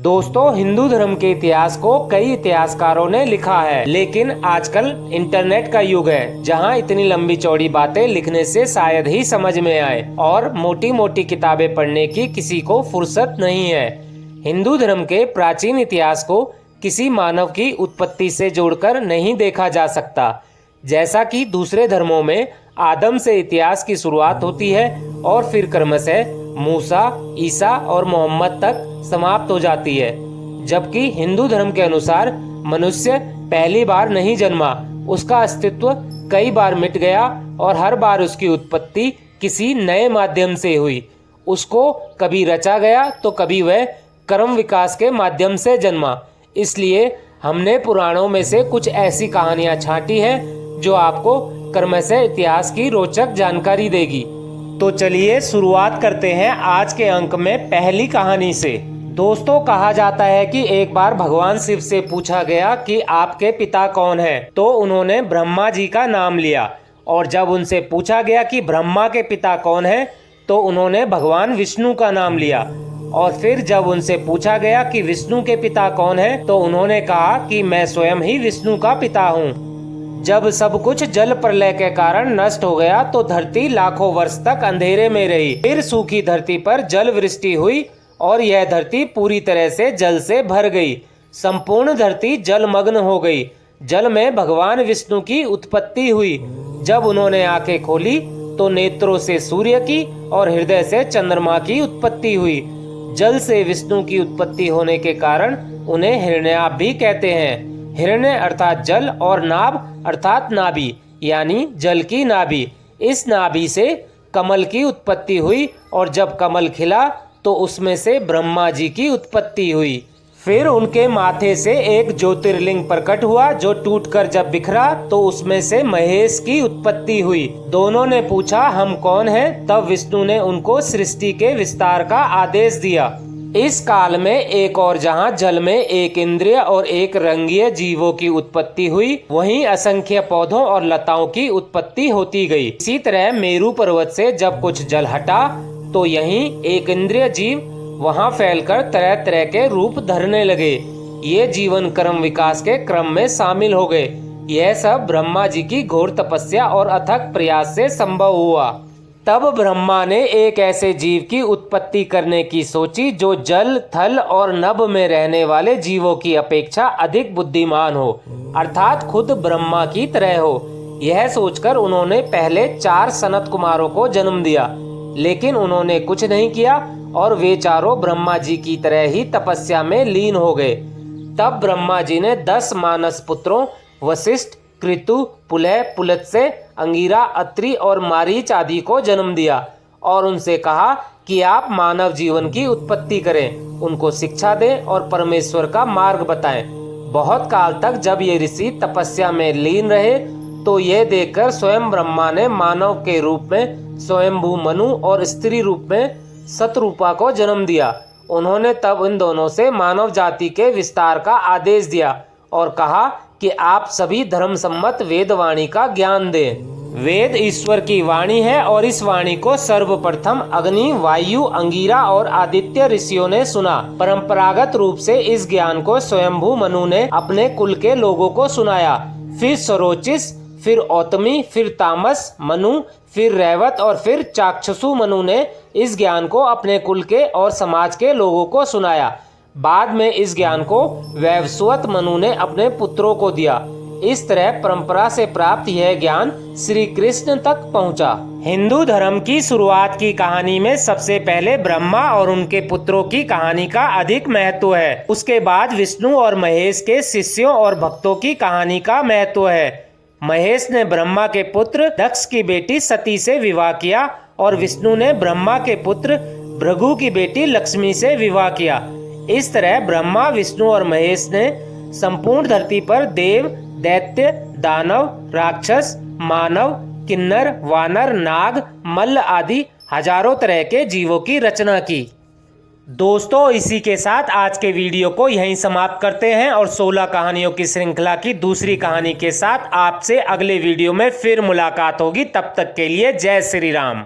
दोस्तों, हिंदू धर्म के इतिहास को कई इतिहासकारों ने लिखा है, लेकिन आजकल इंटरनेट का युग है जहां इतनी लंबी चौड़ी बातें लिखने से शायद ही समझ में आए और मोटी मोटी किताबें पढ़ने की किसी को फुर्सत नहीं है। हिंदू धर्म के प्राचीन इतिहास को किसी मानव की उत्पत्ति से जोड़कर नहीं देखा जा सकता। जैसा कि दूसरे धर्मों में आदम से इतिहास की शुरुआत होती है और फिर क्रमशः मूसा, ईसा और मोहम्मद तक समाप्त हो जाती है, जबकि हिंदू धर्म के अनुसार मनुष्य पहली बार नहीं जन्मा, उसका अस्तित्व कई बार मिट गया और हर बार उसकी उत्पत्ति किसी नए माध्यम से हुई। उसको कभी रचा गया तो कभी वह कर्म विकास के माध्यम से जन्मा। इसलिए हमने पुराणों में से कुछ ऐसी कहानियां छांटी हैं जो आपको क्रमशः इतिहास की रोचक जानकारी देगी। तो चलिए शुरुआत करते हैं आज के अंक में पहली कहानी से। दोस्तों, कहा जाता है कि एक बार भगवान शिव से पूछा गया कि आपके पिता कौन हैं, तो उन्होंने ब्रह्मा जी का नाम लिया। और जब उनसे पूछा गया कि ब्रह्मा के पिता कौन हैं, तो उन्होंने भगवान विष्णु का नाम लिया। और फिर जब उनसे पूछा गया कि विष्णु के पिता कौन हैं, तो उन्होंने कहा कि मैं स्वयं ही विष्णु का पिता हूँ। जब सब कुछ जल प्रलय के कारण नष्ट हो गया तो धरती लाखों वर्ष तक अंधेरे में रही। फिर सूखी धरती पर जल वृष्टि हुई और यह धरती पूरी तरह से जल से भर गई। संपूर्ण धरती जलमग्न हो गई। जल में भगवान विष्णु की उत्पत्ति हुई। जब उन्होंने आंखें खोली तो नेत्रों से सूर्य की और हृदय से चंद्रमा की उत्पत्ति हुई। जल से विष्णु की उत्पत्ति होने के कारण उन्हें हिरण्याभ भी कहते हैं। हिरण्य अर्थात जल और नाभ अर्थात नाभि, यानी जल की नाभि। इस नाभि से कमल की उत्पत्ति हुई और जब कमल खिला तो उसमें से ब्रह्मा जी की उत्पत्ति हुई। फिर उनके माथे से एक ज्योतिर्लिंग प्रकट हुआ जो टूटकर जब बिखरा तो उसमें से महेश की उत्पत्ति हुई। दोनों ने पूछा हम कौन हैं? तब विष्णु ने उनको सृष्टि के विस्तार का आदेश दिया। इस काल में एक और जहां जल में एक इंद्रिय और एक रंगीय जीवों की उत्पत्ति हुई, वहीं असंख्य पौधों और लताओं की उत्पत्ति होती गई। इसी तरह मेरु पर्वत से जब कुछ जल हटा तो यहीं एक इंद्रिय जीव वहां फैलकर तरह तरह के रूप धरने लगे। ये जीवन कर्म विकास के क्रम में शामिल हो गए। यह सब ब्रह्मा जी की घोर तपस्या और अथक प्रयास से संभव हुआ। तब ब्रह्मा ने एक ऐसे जीव की उत्पत्ति करने की सोची जो जल, थल और नभ में रहने वाले जीवों की अपेक्षा अधिक बुद्धिमान हो, अर्थात खुद ब्रह्मा की तरह हो। यह सोचकर उन्होंने पहले 4 सनत कुमारों को जन्म दिया, लेकिन उन्होंने कुछ नहीं किया और वे चारों ब्रह्मा जी की तरह ही तपस्या में लीन हो गए। तब ब्रह्मा जी ने 10 मानस पुत्रों वशिष्ठ, कृतु, पुलह, पुलत्स्य, अंगिरा, अत्रि और मारीच आदि को जन्म दिया और उनसे कहा कि आप मानव जीवन की उत्पत्ति करें, उनको शिक्षा दें और परमेश्वर का मार्ग बताएं। बहुत काल तक जब ये ऋषि तपस्या में लीन रहे तो ये देखकर स्वयं ब्रह्मा ने मानव के रूप में स्वयंभू मनु और स्त्री रूप में शतरूपा को जन्म दिया। उन्होंने तब इन दोनों से मानव जाति के विस्तार का आदेश दिया और कहा कि आप सभी धर्म सम्मत वेदवाणी का ज्ञान दें। वेद ईश्वर की वाणी है और इस वाणी को सर्वप्रथम अग्नि, वायु, अंगिरा और आदित्य ऋषियों ने सुना। परंपरागत रूप से इस ज्ञान को स्वयंभू मनु ने अपने कुल के लोगों को सुनाया। फिर सरोचिस, फिर औतमी, फिर तामस मनु, फिर रैवत और फिर चाक्षसु मनु ने इस ज्ञान को अपने कुल के और समाज के लोगों को सुनाया। बाद में इस ज्ञान को वैवस्वत मनु ने अपने पुत्रों को दिया। इस तरह परंपरा से प्राप्त यह ज्ञान श्री कृष्ण तक पहुंचा। हिंदू धर्म की शुरुआत की कहानी में सबसे पहले ब्रह्मा और उनके पुत्रों की कहानी का अधिक महत्व है। उसके बाद विष्णु और महेश के शिष्यों और भक्तों की कहानी का महत्व है। महेश ने ब्रह्मा के पुत्र दक्ष की बेटी सती से विवाह किया और विष्णु ने ब्रह्मा के पुत्र भृगु की बेटी लक्ष्मी से विवाह किया। इस तरह ब्रह्मा, विष्णु और महेश ने संपूर्ण धरती पर देव, दैत्य, दानव, राक्षस, मानव, किन्नर, वानर, नाग, मल्ल आदि हजारों तरह के जीवों की रचना की। दोस्तों, इसी के साथ आज के वीडियो को यहीं समाप्त करते हैं और 16 कहानियों की श्रृंखला की दूसरी कहानी के साथ आपसे अगले वीडियो में फिर मुलाकात होगी। तब तक के लिए जय श्री राम।